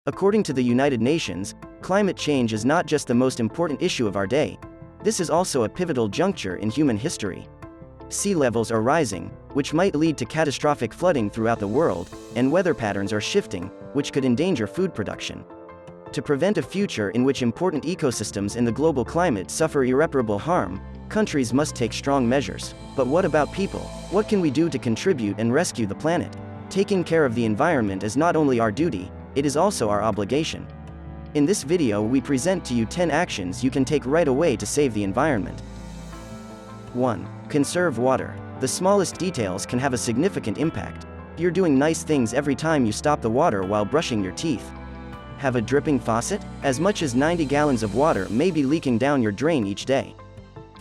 According to the United Nations, climate change is not just the most important issue of our day. This is also a pivotal juncture in human history. Sea levels are rising, which might lead to catastrophic flooding throughout the world, and weather patterns are shifting, which could endanger food production. To prevent a future in which important ecosystems in the global climate suffer irreparable harm, countries must take strong measures. But what about people? What can we do to contribute and rescue the planet? Taking care of the environment is not only our duty, it is also our obligation. In this video we present to you 10 actions you can take right away to save the environment. 1. Conserve water. The smallest details can have a significant impact. You're doing nice things every time you stop the water while brushing your teeth. Have a dripping faucet? As much as 90 gallons of water may be leaking down your drain each day.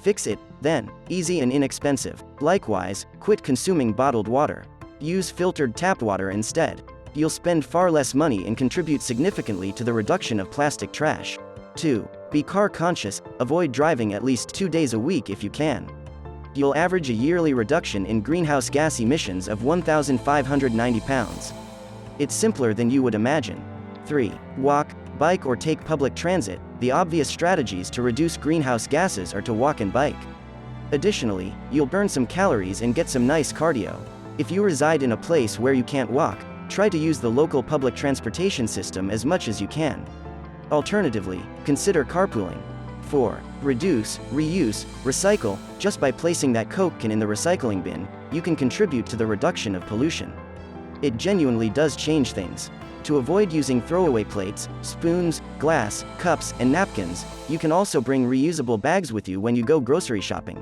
Fix it, then. Easy and inexpensive. Likewise, quit consuming bottled water. Use filtered tap water instead. You'll spend far less money and contribute significantly to the reduction of plastic trash. 2. Be car conscious. Avoid driving at least 2 days a week if you can. You'll average a yearly reduction in greenhouse gas emissions of 1,590 pounds. It's simpler than you would imagine. 3. Walk, bike or take public transit. The obvious strategies to reduce greenhouse gases are to walk and bike. Additionally, you'll burn some calories and get some nice cardio. If you reside in a place where you can't walk, try to use the local public transportation system as much as you can. Alternatively, consider carpooling. 4. Reduce, reuse, recycle. Just by placing that Coke can in the recycling bin, you can contribute to the reduction of pollution. It genuinely does change things. To avoid using throwaway plates, spoons, glass, cups, and napkins, you can also bring reusable bags with you when you go grocery shopping.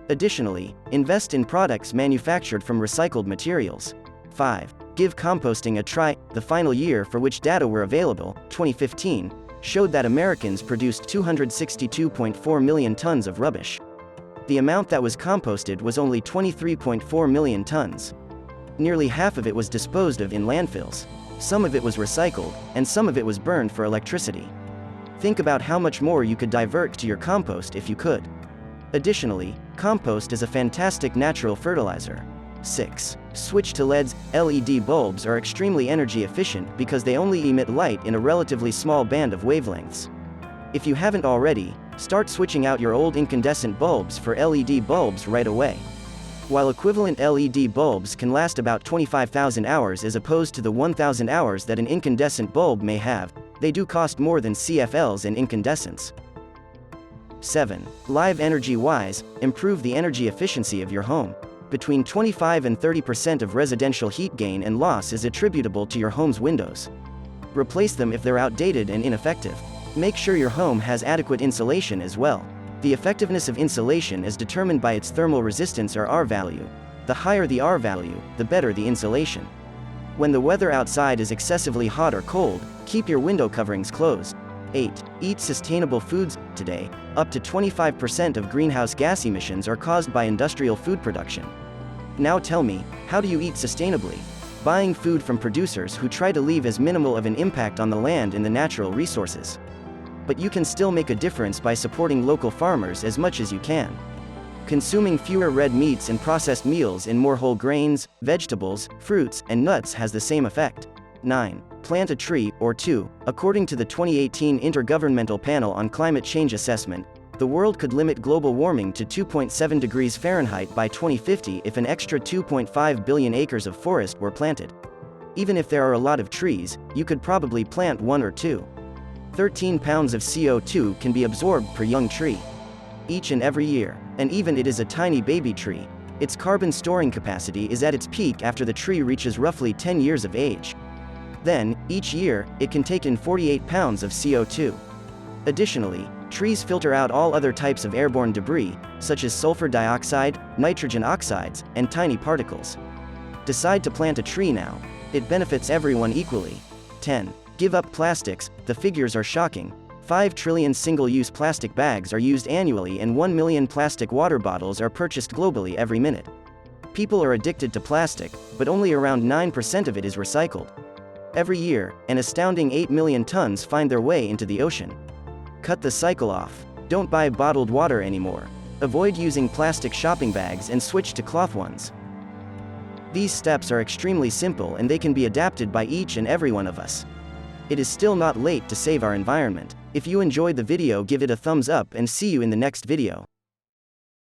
Additionally, invest in products manufactured from recycled materials. 5. Give composting a try. The final year for which data were available, 2015, showed that Americans produced 262.4 million tons of rubbish. The amount that was composted was only 23.4 million tons. Nearly half of it was disposed of in landfills. Some of it was recycled, and some of it was burned for electricity. Think about how much more you could divert to your compost if you could. Additionally, compost is a fantastic natural fertilizer. 6. Switch to LEDs. LED bulbs are extremely energy efficient because they only emit light in a relatively small band of wavelengths. If you haven't already, start switching out your old incandescent bulbs for LED bulbs right away. While equivalent LED bulbs can last about 25,000 hours as opposed to the 1,000 hours that an incandescent bulb may have, they do cost more than CFLs and incandescents. 7. Live energy-wise, improve the energy efficiency of your home. Between 25 and 30% of residential heat gain and loss is attributable to your home's windows. Replace them if they're outdated and ineffective. Make sure your home has adequate insulation as well. The effectiveness of insulation is determined by its thermal resistance or R value. The higher the R value, the better the insulation. When the weather outside is excessively hot or cold, keep your window coverings closed. 8. Eat sustainable foods. Today, up to 25% of greenhouse gas emissions are caused by industrial food production. Now tell me, how do you eat sustainably? Buying food from producers who try to leave as minimal of an impact on the land and the natural resources. But you can still make a difference by supporting local farmers as much as you can. Consuming fewer red meats and processed meals and more whole grains, vegetables, fruits, and nuts has the same effect. 9. Plant a tree or two. According to the 2018 Intergovernmental Panel on Climate Change Assessment, the world could limit global warming to 2.7 degrees Fahrenheit by 2050 if an extra 2.5 billion acres of forest were planted. Even if there are a lot of trees, you could probably plant 1 or 2. 13 pounds of CO2 can be absorbed per young tree. Each and every year, and even it is a tiny baby tree, its carbon storing capacity is at its peak after the tree reaches roughly 10 years of age. Then, each year, it can take in 48 pounds of CO2. Additionally, trees filter out all other types of airborne debris, such as sulfur dioxide, nitrogen oxides, and tiny particles. Decide to plant a tree now. It benefits everyone equally. 10. Give up plastics. The figures are shocking. 5 trillion single-use plastic bags are used annually and 1 million plastic water bottles are purchased globally every minute. People are addicted to plastic, but only around 9% of it is recycled. Every year, an astounding 8 million tons find their way into the ocean. Cut the cycle off. Don't buy bottled water anymore. Avoid using plastic shopping bags and switch to cloth ones. These steps are extremely simple and they can be adapted by each and every one of us. It is still not late to save our environment. If you enjoyed the video, give it a thumbs up and see you in the next video.